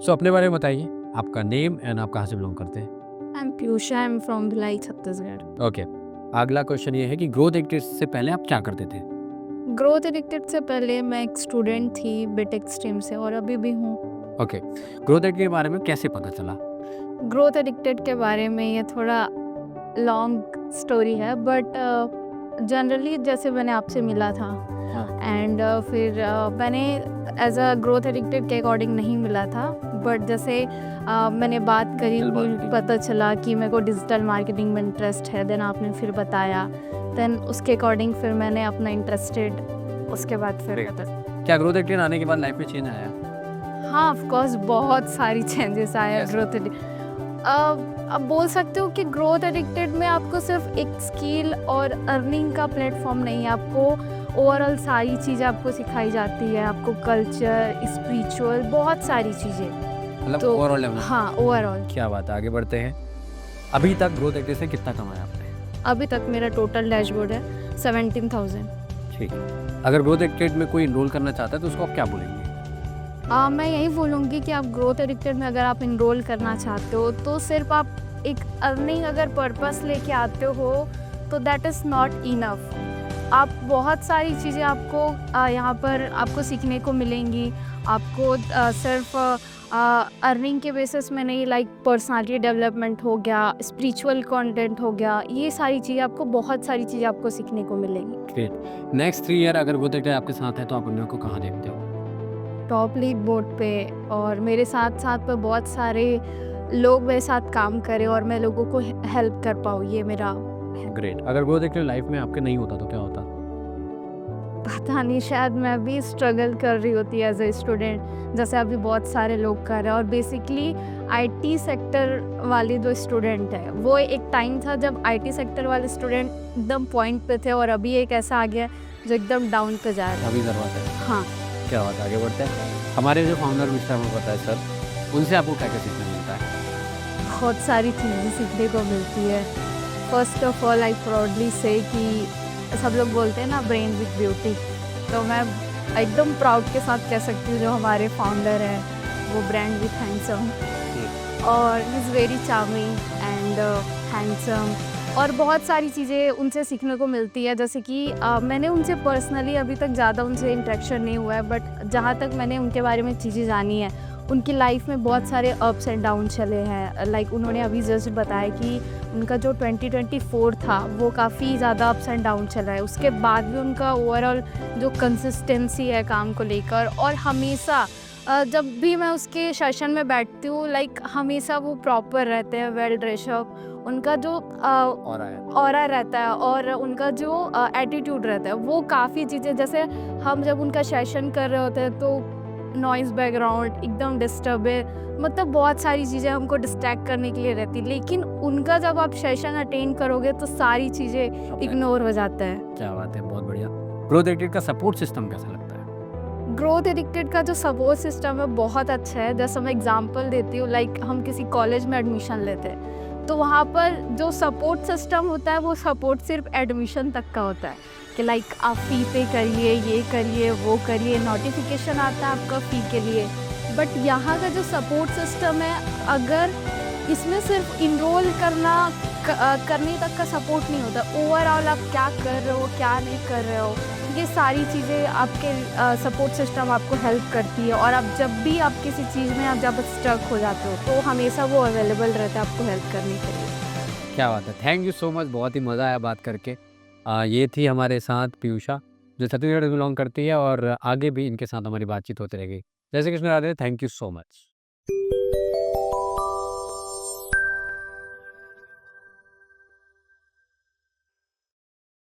सो अपने बारे में बताइए, आपका नेम एंड आप कहाँ से बिलोंग करते हैं? I'm Piyusha, I'm from Bhilai, Chhattisgarh. Okay, अगला क्वेश्चन ये है कि ग्रोथ एडिक्टेड से पहले आप क्या करते थे? ग्रोथ एडिक्टेड से पहले मैं एक स्टूडेंट थी बीटेक स्ट्रीम से और अभी भी हूँ। ओके, ग्रोथ एडिक्टेड के बारे में कैसे पता चला? ग्रोथ एडिक्टेड के बारे में ये थोड़ा लॉन्ग स्टोरी है बट जनरली जैसे मैंने आपसे मिला था हाँ। एंड फिर मैंने एज अ ग्रोथ एडिक्टेड के अकॉर्डिंग नहीं मिला था बट जैसे मैंने बात करी Digital फिर marketing. पता चला कि मेरे को डिजिटल मार्केटिंग में इंटरेस्ट है। देन आपने फिर बताया, देन उसके अकॉर्डिंग फिर मैंने अपना इंटरेस्टेड उसके बाद फिर Great. पता। क्या ग्रोथ एडिक्टेड आने के बाद लाइफ में चेंज आया? हाँ, ऑफ कोर्स बहुत सारी चेंजेस आए Yes. ग्रोथ अब बोल सकते हो कि ग्रोथ एडिक्टेड में आपको सिर्फ एक स्किल और अर्निंग का प्लेटफॉर्म नहीं है, आपको ओवरऑल सारी चीज़ें आपको सिखाई जाती है, आपको कल्चर, स्पिरिचुअल बहुत सारी चीज़ें। मतलब तो ओवरऑल लेवल। हाँ, ओवरऑल क्या बात है, आगे बढ़ते हैं। अभी तक ग्रोथ एडिक्टेड से कितना कमाया आपने? अभी तक मेरा टोटल डैशबोर्ड है 17,000। ठीक है, अगर ग्रोथ एडिक्टेड में कोई इनरोल करना चाहता है तो उसको आप क्या बोलेंगे? मैं यही बोलूँगी कि आप ग्रोथ एडिक्टेड में अगर आप इनरोल करना चाहते हो तो सिर्फ आप एक अर्निंग अगर पर्पस लेके आते हो तो दैट इज़ नॉट इनफ। आप बहुत सारी चीज़ें आपको यहाँ पर आपको सीखने को मिलेंगी। आपको सिर्फ अर्निंग के बेसिस में नहीं, लाइक पर्सनालिटी डेवलपमेंट हो गया, स्पिरिचुअल कंटेंट हो गया, ये सारी चीज़ें आपको बहुत सारी चीज़ें आपको सीखने को मिलेंगी। ग्रेट। नेक्स्ट 3 ईयर अगर ग्रोथ एडिक्टेड आपके साथ है तो आप उन लोगों को कहाँ देखते हो? टॉप लीग बोर्ड पे और मेरे साथ साथ पे बहुत सारे लोग मेरे साथ काम करें और मैं लोगों को हेल्प कर पाऊँ, ये मेरा ग्रेट। अगर ग्रोथ एडिक्टेड लाइफ में आपके नहीं होता तो क्या होता? पता नहीं, शायद मैं भी स्ट्रगल कर रही होती एज ए स्टूडेंट जैसे अभी बहुत सारे लोग कर रहे हैं। और बेसिकली आईटी सेक्टर वाले जो स्टूडेंट है, वो एक टाइम था जब आईटी सेक्टर वाले स्टूडेंट एकदम पॉइंट पे थे और अभी एक ऐसा आ गया जो एकदम डाउन पे जा रहा है। अभी ज़रूरत है। हाँ, क्या बात है, आगे बढ़ते हैं। हमारे जो फाउंडर मिस्टर हमें पता है सर, उनसे आपको क्या-क्या सीखने को मिलता है? बहुत सारी चीज़ें सीखने को मिलती है। First of all I proudly से कि सब लोग बोलते हैं ना ब्रेन विद ब्यूटी, तो मैं एकदम प्राउड के साथ कह सकती हूँ जो हमारे फाउंडर हैं वो ब्रांड विद हैंडसम और he is very charming and handsome. और बहुत सारी चीज़ें उनसे सीखने को मिलती है जैसे कि मैंने उनसे पर्सनली अभी तक ज़्यादा उनसे इंटरेक्शन नहीं हुआ है बट जहाँ तक मैंने उनके बारे में चीज़ें जानी है, उनकी लाइफ में बहुत सारे अप्स एंड डाउन चले हैं। लाइक उन्होंने अभी जस्ट बताया कि उनका जो 2024 था वो काफ़ी ज़्यादा अप्स एंड डाउन चला है, उसके बाद भी उनका ओवरऑल जो कंसिस्टेंसी है काम को लेकर और हमेशा जब भी मैं उसके सेशन में बैठती हूँ, लाइक हमेशा वो प्रॉपर रहते हैं, वेल ड्रेसअप, उनका जो और आया। ऑरा रहता है और उनका जो एटीट्यूड रहता है वो काफ़ी चीज़ें, जैसे हम जब उनका सेशन कर रहे होते हैं तो नॉइज़ बैकग्राउंड एकदम डिस्टर्ब है, मतलब बहुत सारी चीज़ें हमको डिस्ट्रैक्ट करने के लिए रहती, लेकिन उनका जब आप सेशन अटेंड करोगे तो सारी चीज़ें इग्नोर हो जाता है। क्या बात है, बहुत बढ़िया। ग्रोथ एडिक्टेड का सपोर्ट सिस्टम कैसा लगता है? ग्रोथ एडिक्टेड का जो सपोर्ट सिस्टम है बहुत अच्छा है। जैसे मैं एग्जांपल देती हूँ, लाइक हम किसी कॉलेज में एडमिशन लेते हैं तो वहाँ पर जो सपोर्ट सिस्टम होता है वो सपोर्ट सिर्फ एडमिशन तक का होता है कि लाइक आप फ़ी पे करिए, ये करिए, वो करिए, नोटिफिकेशन आता है आपका फ़ी के लिए। बट यहाँ का जो सपोर्ट सिस्टम है, अगर इसमें सिर्फ इनरोल करने तक का सपोर्ट नहीं होता, ओवरऑल आप क्या कर रहे हो, क्या नहीं कर रहे हो, ये सारी चीज़ें आपके सपोर्ट सिस्टम आपको हेल्प करती है। और आप जब भी आप किसी चीज़ में आप जब स्टक हो जाते हो तो हमेशा वो अवेलेबल रहता है आपको हेल्प करने के लिए। क्या बात है, थैंक यू सो मच, बहुत ही मज़ा आया बात करके। ये थी हमारे साथ पीयूषा, जो छत्तीसगढ़ से बिलॉन्ग करती है और आगे भी इनके साथ हमारी बातचीत होती रहेगी। जय Shri Krishna, Radhe, thank you so much.